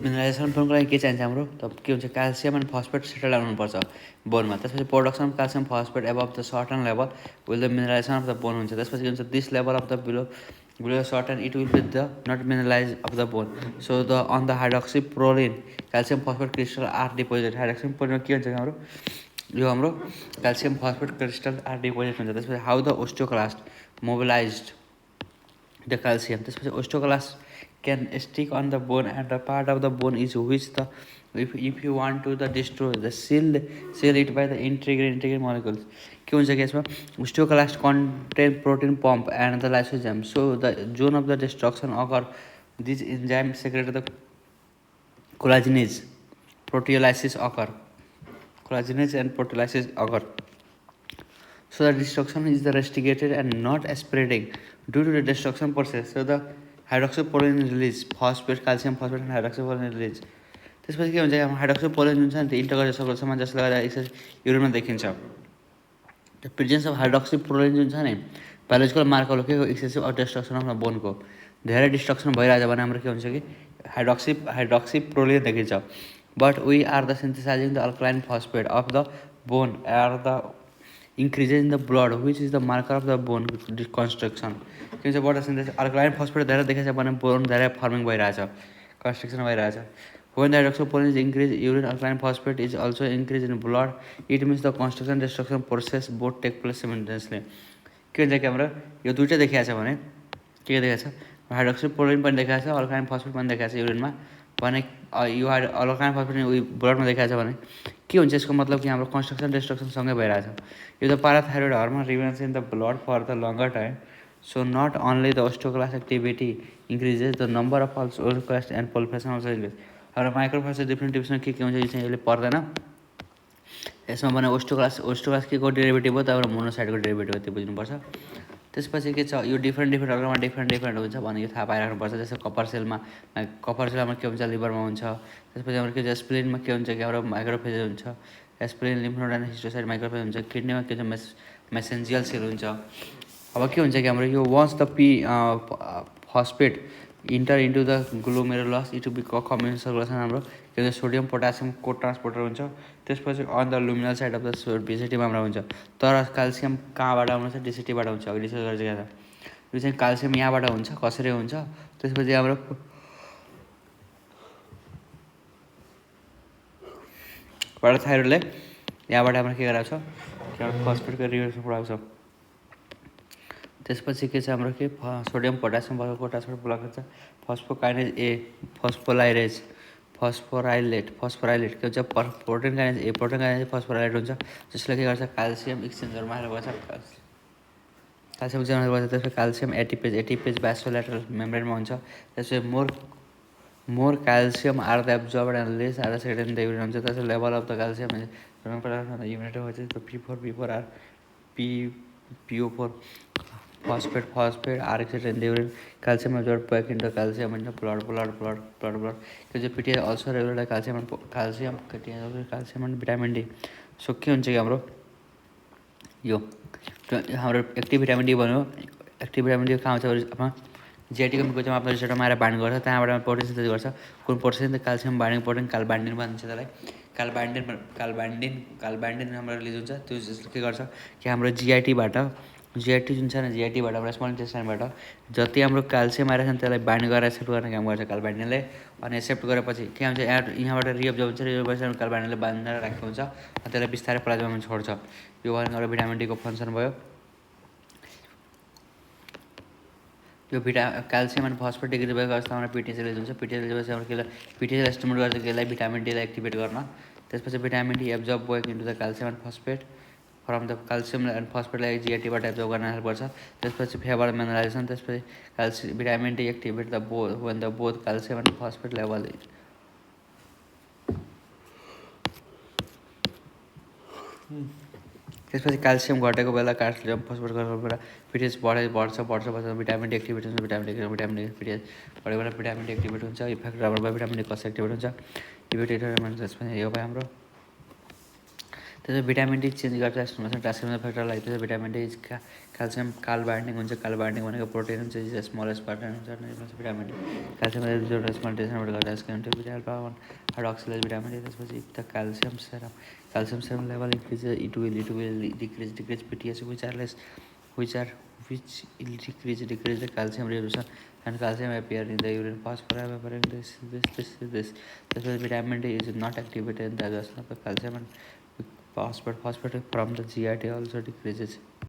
मिनरलाइजेसन बोनको लागि के चाहिन्छ हाम्रो त के हुन्छ calcium and phosphate settle down हुनुपर्छ बोनमा त्यसपछि production of calcium phosphate above the certain level will the mineralisation of the bone हुन्छ त्यसपछि के हुन्छ this level of the below certain it will with the not mineralise of the bone so the on the hydroxy proline calcium phosphate crystal are deposit हाइड्रोक्सी प्रोलिनमा के हुन्छ हाम्रो यो हाम्रो calcium phosphate crystal are deposit हुन्छ त्यसपछि how the osteoclast mobilised the calcium त्यसपछि osteoclast can stick on the bone and the part of the bone is which the if you want to the destroy the seal it by the integrin molecules के हुन्छ कि यसमा osteoclast contain protein pump and the lysozyme so the zone of the destruction occur this enzyme secrete the collagenase proteolysis occur collagenase and proteolysis occur so the destruction is the restricted and not spreading due to the destruction process so the hydroxyproline release phosphate calcium phosphate and hydroxyproline release त्यसपछि के हुन्छ हाम्रो हाइड्रोक्सीप्रोलिन जुन छ नि त्यो enter सर्कुलरमा जसले गर्दा एक्सेस युरिनमा देखिन्छ द प्रेजेन्स अफ हाइड्रोक्सीप्रोलिन जुन छ नि बायोलोजिकल मार्कर हो के हो एक्सेसिभ डिस्ट्रक्सन अफ बोनको धेरै डिस्ट्रक्सन भइरहेछ भने हाम्रो के हुन्छ कि हाइड्रोक्सीप्रोलिन देखिन्छ but we are the synthesising the alkaline phosphate of the bone are the increases in the blood which is the marker of the bone construction के हुन्छ बट सिन्थेसिस अल्कलाइन फस्फेट धेरै देखेछ भने बोन धेरै farming भइरहेछ construction भइरहेछ when the hydroxyproline is increased urine alkaline phosphate is also increased in blood it means the construction destruction process both take place simultaneously के हुन्छ कि हाम्रो यो दुईटै देखिएको छ भने के देखाएको छ हाइड्रोक्सीप्रोलिन पनि देखाएको छ अल्कालाइन फस्फेट पनि देखाएको छ युरिनमा भने यो अल्कालाइन फस्फेट ब्लडमा देखाएको छ भने के हुन्छ यसको मतलब कि हाम्रो कन्स्ट्रक्सन डिस्ट्रक्सन सँगै भइरहेछ यो the parathyroid hormone remains in the blood for the longer time so not only the osteoclast activity increases the number of osteoclast and proliferation also increase हाम्रो माइक्रोफाइबर डिफ्रेन्ट डिभिजन के हुन्छ यो चाहिँ यसले पर्दैन यसमा भने ओस्टियोक्लास्ट के को डेरिभेटिभ हो त्यहाँबाट मोनोसाइडको डेरिभेटिभ हो त्यो बुझ्नुपर्छ त्यसपछि के छ यो डिफ्रेन्ट अर्गनमा डिफ्रेन्ट हुन्छ भने यो थाहा पाइराख्नुपर्छ जस्तै कपर सेलमा के हुन्छ लिभरमा हुन्छ त्यसपछि हाम्रो के हुन्छ स्प्लिनमा के हुन्छ कि हाम्रो माइक्रोफेज हुन्छ spleen lymph node and histiocyte macrophage हुन्छ किडनीमा के हुन्छ मेसेन्जियल सेल हुन्छ अब के हुन्छ कि हाम्रो यो once the phosphate inter into the glomerulus it be combination circulation हाम्रो के भन्छ सोडियम पोटासियम को ट्रान्सपोर्टर हुन्छ त्यसपछि on the luminal side of the डिसिटीमा हाम्रो हुन्छ तर क्याल्सियम कहाँबाट आउँछ डिसिटीबाट हुन्छ अघि डिस्कस गरेको छ यो चाहिँ क्याल्सियम यहाँबाट हुन्छ कसरी हुन्छ त्यसपछि हाम्रो पाराथाइरोइडले यहाँबाट हाम्रो के गराउँछ फस्फेटको रिभर्सन पुऱ्याउँछ त्यसपछि के छ हाम्रो के सोडियम पोटासियम ट्रान्सपोर्ट ब्लक हुन्छ फस्फोकाइनेज ए फस्फोराइलेट के हुन्छ protein kinase A protein kinase phosphorylate हुन्छ जसले के गर्छ क्याल्सियम एक्सचेन्जरमा हेल्प गर्छ क्याल्सियम एक्सचेन्जरमा गर्छ त्यसपछि क्याल्सियम एटिपेज भास्कुलेटरल मेम्ब्रेनमा हुन्छ त्यसपछि more calcium are the absorbed and less are the second in the urine हुन्छ त्यसपछि level of the calcium unit हुन्छ P4 are PO4 phosphate are excreted in the urine calcium absorbed back into calcium in the blood because PTH also regulate calcium and vitamin D so के हुन्छ कि हाम्रो यो हाम्रो active vitamin D भन्यो active vitamin D कहाँ हुन्छ आपमा जेटी को चाहिँ आफ्नो रिसेप्टरमा आएर बाइन्ड गर्छ त्यहाँबाट प्रोटिन सिन्थेसिस गर्छ कुन प्रोटिन त क्याल्सियम बाइन्डिङ प्रोटिन काल्बाइन्डिन भन्छ त्यसलाई काल्बाइन्डिन हाम्रो रिलिज हुन्छ त्यो जसले के गर्छ कि हाम्रो जीआईटी जुन छ नि जीआईटीबाट हाम्रो स्मल इन्टेस्टाइनबाट जति हाम्रो क्याल्सियम आइरहेको छ त्यसलाई बाइन्ड गरेर एक्सेप्ट गर्ने काम गर्छ काल्बाइन्डिनले अनि एक्सेप्ट गरेपछि के हुन्छ यहाँबाट रिएब्जर्ब हुन्छ रिएब्जर्ब काल्बाइन्डिनले बाँधेर राखेको हुन्छ अनि त्यसलाई बिस्तारै प्लाज्मामा छोड्छ यो भनेको भिटामिन डीको फङ्सन भयो यो क्याल्सियम एन्ड फस्फेट डिग्री भएको अवस्थामा पिटिएस हुन्छ पिटिएस हाम्रो पिटिएस एस्टिमुलेट गर्छ त्यसलाई भिटामिन डीलाई एक्टिभेट गर्न त्यसपछि भिटामिन डी एब्जर्ब भएको into the calcium and phosphate from the calcium and फस्फेटलाई जीआईटीबाट एब्जर्ब गर्न हेल्प गर्छ त्यसपछि फेबर मिनरलाइजेसन त्यसपछि vitamin D activate the when the both calcium and phosphate level त्यसपछि क्याल्सियम घटेको बेला क्याल्सियम फस्फेट घटेको बेला पिटिएस बढ्छ भिटामिन डी एक्टिभेट हुन्छ भिटामिन डी पिटिएस बढेको बेला भिटामिन डी एक्टिभेट हुन्छ इफेक्ट राम्रो भयो भिटामिन डी कसरी एक्टिभेट हुन्छ इफेक्ट त्यसपछि यो भयो हाम्रो त्यसपछि भिटामिन डी चेन्ज गर्छ ट्रान्सक्रिप्सन फ्याक्टरलाई। त्यसपछि vitamin D calcium cal binding हुन्छ। काल बाइन्डिङ भनेको प्रोटिन हुन्छ, स्मलेस्ट पार्टनर हुन्छ भिटामिन डी। क्याल्सियम ट्रान्सप्लान्टेसनबाट गर्दा हेल्प हाइड्रोक्सिलाइज भिटामिन डी। त्यसपछि the calcium serum level increase it will decrease PTS which will decrease the calcium reduction and calcium appear in the urine. Phosphorus evaporating this. That's why vitamin D is not activated in the digestion of the calcium, and phosphate from the GIT also decreases.